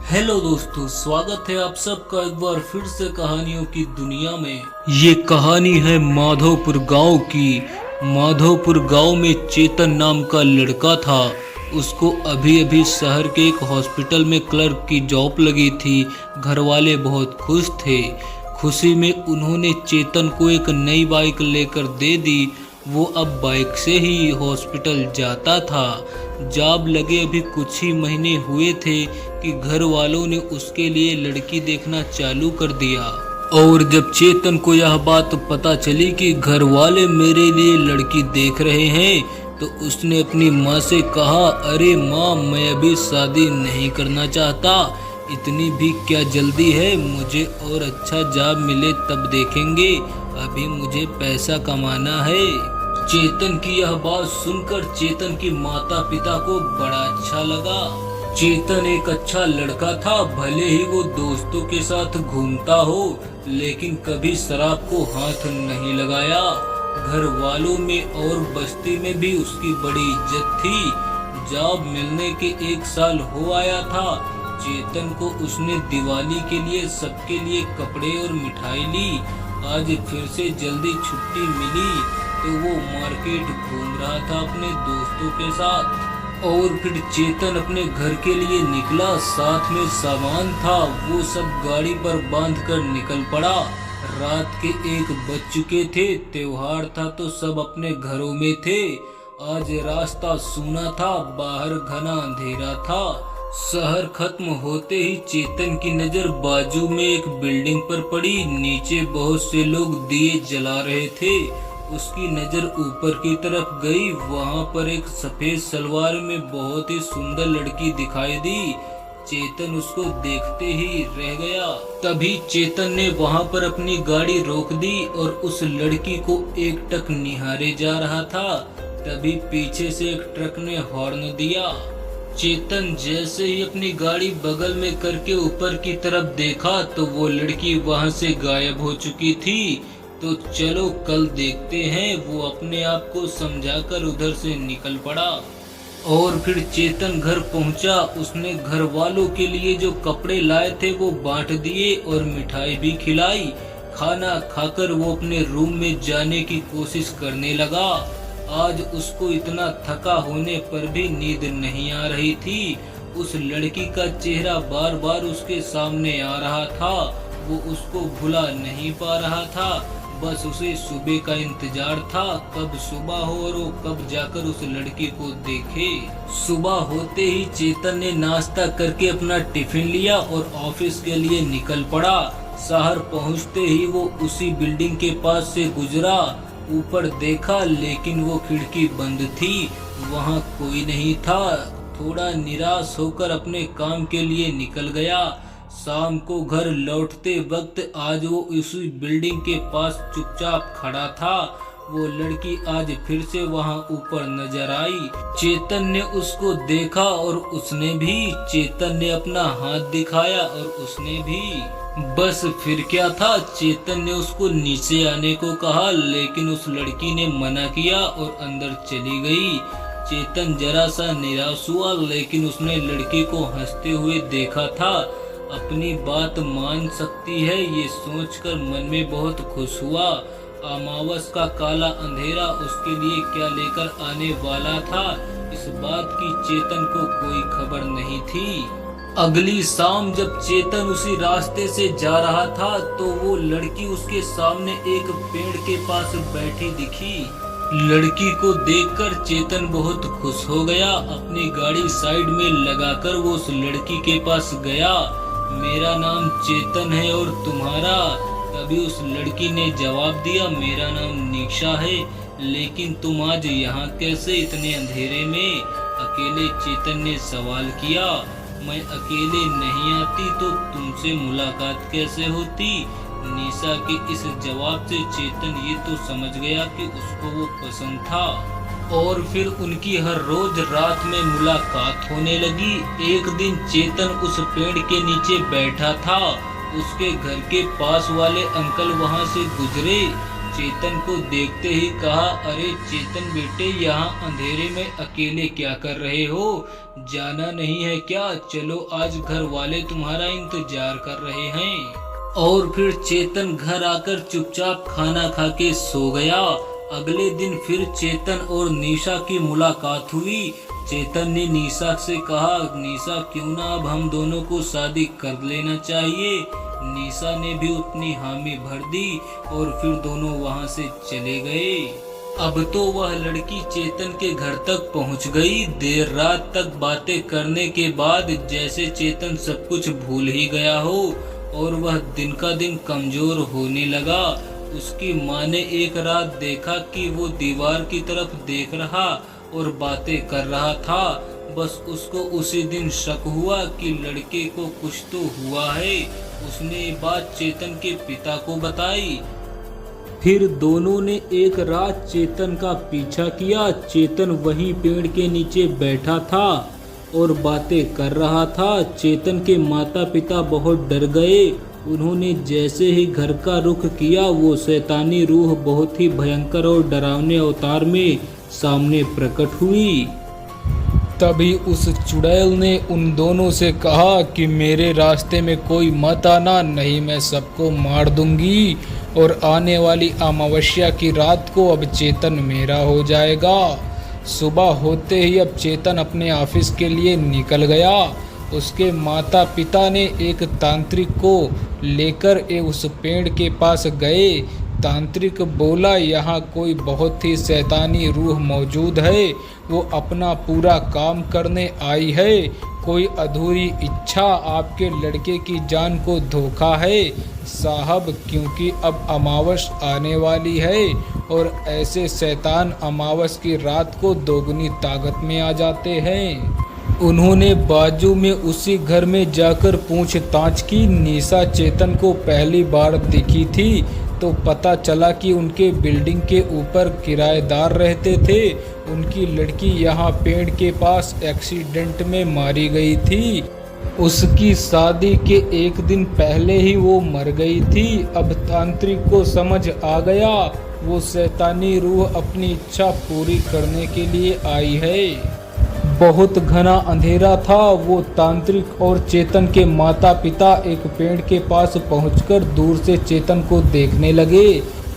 Hello दोस्तों, स्वागत है आप सबका एक बार फिर से कहानियों की दुनिया में। ये कहानी है माधोपुर गांव की। माधोपुर गांव में चेतन नाम का लड़का था। उसको अभी अभी शहर के एक हॉस्पिटल में क्लर्क की जॉब लगी थी। घर वाले बहुत खुश थे। खुशी में उन्होंने चेतन को एक नई बाइक लेकर दे दी। वो अब बाइक से ही हॉस्पिटल जाता था। जॉब लगे अभी कुछ ही महीने हुए थे कि घर वालों ने उसके लिए लड़की देखना चालू कर दिया। और जब चेतन को यह बात पता चली कि घर वाले मेरे लिए लड़की देख रहे हैं, तो उसने अपनी माँ से कहा, अरे माँ, मैं अभी शादी नहीं करना चाहता। इतनी भी क्या जल्दी है? मुझे और अच्छा जॉब मिले तब देखेंगे। अभी मुझे पैसा कमाना है। चेतन की यह बात सुनकर चेतन की माता पिता को बड़ा अच्छा लगा। चेतन एक अच्छा लड़का था। भले ही वो दोस्तों के साथ घूमता हो, लेकिन कभी शराब को हाथ नहीं लगाया। घर वालों में और बस्ती में भी उसकी बड़ी इज्जत थी। जॉब मिलने के 1 साल हो आया था। चेतन को उसने दिवाली के लिए सबके लिए कपड़े और मिठाई ली। आज फिर से जल्दी छुट्टी मिली तो वो मार्केट घूम रहा था अपने दोस्तों के साथ। और फिर चेतन अपने घर के लिए निकला। साथ में सामान था, वो सब गाड़ी पर बांधकर निकल पड़ा। रात के 1 बज चुके थे। त्योहार था तो सब अपने घरों में थे। आज रास्ता सूना था, बाहर घना अंधेरा था। शहर खत्म होते ही चेतन की नजर बाजू में एक बिल्डिंग पर पड़ी। नीचे बहुत से लोग दिए जला रहे थे। उसकी नजर ऊपर की तरफ गई। वहां पर एक सफेद सलवार में बहुत ही सुंदर लड़की दिखाई दी। चेतन उसको देखते ही रह गया। तभी चेतन ने वहां पर अपनी गाड़ी रोक दी और उस लड़की को एकटक निहारे जा रहा था। तभी पीछे से एक ट्रक ने हॉर्न दिया। चेतन जैसे ही अपनी गाड़ी बगल में करके ऊपर की तरफ देखा तो वो लड़की वहां से गायब हो चुकी थी। तो चलो कल देखते हैं। वो अपने आप को समझाकर उधर से निकल पड़ा। और फिर चेतन घर पहुंचा। उसने घर वालों के लिए जो कपड़े लाए थे वो बांट दिए और मिठाई भी खिलाई। खाना खाकर वो अपने रूम में जाने की कोशिश करने लगा। आज उसको इतना थका होने पर भी नींद नहीं आ रही थी। उस लड़की का चेहरा बार बार उसके सामने आ रहा था। वो उसको भुला नहीं पा रहा था। बस उसे सुबह का इंतजार था, कब सुबह हो और वो कब जाकर उस लड़की को देखे। सुबह होते ही चेतन ने नाश्ता करके अपना टिफिन लिया और ऑफिस के लिए निकल पड़ा। शहर पहुंचते ही वो उसी बिल्डिंग के पास से गुजरा। ऊपर देखा लेकिन वो खिड़की बंद थी, वहाँ कोई नहीं था। थोड़ा निराश होकर अपने काम के लिए निकल गया। शाम को घर लौटते वक्त आज वो उसी बिल्डिंग के पास चुपचाप खड़ा था। वो लड़की आज फिर से वहां ऊपर नजर आई। चेतन ने उसको देखा और उसने भी। चेतन ने अपना हाथ दिखाया और उसने भी। बस फिर क्या था, चेतन ने उसको नीचे आने को कहा, लेकिन उस लड़की ने मना किया और अंदर चली गई। चेतन जरा सा निराश हुआ, लेकिन उसने लड़की को हंसते हुए देखा था। अपनी बात मान सकती है ये सोचकर मन में बहुत खुश हुआ। अमावस का काला अंधेरा उसके लिए क्या लेकर आने वाला था, इस बात की चेतन को कोई खबर नहीं थी। अगली शाम जब चेतन उसी रास्ते से जा रहा था तो वो लड़की उसके सामने एक पेड़ के पास बैठी दिखी। लड़की को देखकर चेतन बहुत खुश हो गया। अपनी गाड़ी साइड में लगाकर वो उस लड़की के पास गया। मेरा नाम चेतन है और तुम्हारा? तभी उस लड़की ने जवाब दिया, मेरा नाम निशा है। लेकिन तुम आज यहाँ कैसे इतने अंधेरे में अकेले? चेतन ने सवाल किया। मैं अकेले नहीं आती तो तुमसे मुलाकात कैसे होती? निशा के इस जवाब से चेतन ये तो समझ गया कि उसको वो पसंद था। और फिर उनकी हर रोज रात में मुलाकात होने लगी। एक दिन चेतन उस पेड़ के नीचे बैठा था। उसके घर के पास वाले अंकल वहां से गुजरे। चेतन को देखते ही कहा, अरे चेतन बेटे, यहाँ अंधेरे में अकेले क्या कर रहे हो? जाना नहीं है क्या? चलो, आज घर वाले तुम्हारा इंतजार कर रहे हैं। और फिर चेतन घर आकर चुपचाप खाना खा के सो गया। अगले दिन फिर चेतन और निशा की मुलाकात हुई। चेतन ने निशा से कहा, निशा क्यों ना अब हम दोनों को शादी कर लेना चाहिए। निशा ने भी अपनी हामी भर दी और फिर दोनों वहां से चले गए। अब तो वह लड़की चेतन के घर तक पहुंच गई। देर रात तक बातें करने के बाद जैसे चेतन सब कुछ भूल ही गया हो और वह दिन का दिन कमजोर होने लगा। उसकी माँ ने एक रात देखा कि वो दीवार की तरफ देख रहा और बातें कर रहा था। बस उसको उसी दिन शक हुआ कि लड़के को कुछ तो हुआ है। उसने ये बात चेतन के पिता को बताई। फिर दोनों ने एक रात चेतन का पीछा किया। चेतन वहीं पेड़ के नीचे बैठा था और बातें कर रहा था। चेतन के माता पिता बहुत डर गए। उन्होंने जैसे ही घर का रुख किया, वो शैतानी रूह बहुत ही भयंकर और डरावने अवतार में सामने प्रकट हुई। तभी उस चुड़ैल ने उन दोनों से कहा कि मेरे रास्ते में कोई मत आना, नहीं मैं सबको मार दूंगी। और आने वाली अमावस्या की रात को अब चेतन मेरा हो जाएगा। सुबह होते ही अब चेतन अपने ऑफिस के लिए निकल गया। उसके माता पिता ने एक तांत्रिक को लेकर उस पेड़ के पास गए। तांत्रिक बोला, यहाँ कोई बहुत ही शैतानी रूह मौजूद है, वो अपना पूरा काम करने आई है। कोई अधूरी इच्छा आपके लड़के की जान को धोखा है साहब, क्योंकि अब अमावस आने वाली है और ऐसे शैतान अमावस की रात को दोगुनी ताकत में आ जाते हैं। उन्होंने बाजू में उसी घर में जाकर पूछताछ की। निशा चेतन को पहली बार दिखी थी तो पता चला कि उनके बिल्डिंग के ऊपर किराएदार रहते थे। उनकी लड़की यहाँ पेड़ के पास एक्सीडेंट में मारी गई थी। उसकी शादी के एक दिन पहले ही वो मर गई थी। अब तांत्रिक को समझ आ गया, वो शैतानी रूह अपनी इच्छा पूरी करने के लिए आई है। बहुत घना अंधेरा था। वो तांत्रिक और चेतन के माता पिता एक पेड़ के पास पहुंचकर दूर से चेतन को देखने लगे।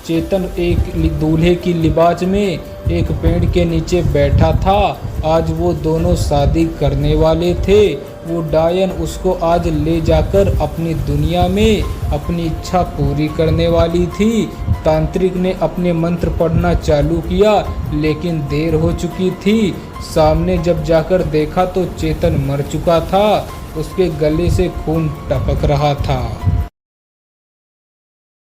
चेतन एक दूल्हे की लिबास में एक पेड़ के नीचे बैठा था। आज वो दोनों शादी करने वाले थे। वो डायन उसको आज ले जाकर अपनी दुनिया में अपनी इच्छा पूरी करने वाली थी। तांत्रिक ने अपने मंत्र पढ़ना चालू किया, लेकिन देर हो चुकी थी। सामने जब जाकर देखा तो चेतन मर चुका था। उसके गले से खून टपक रहा था।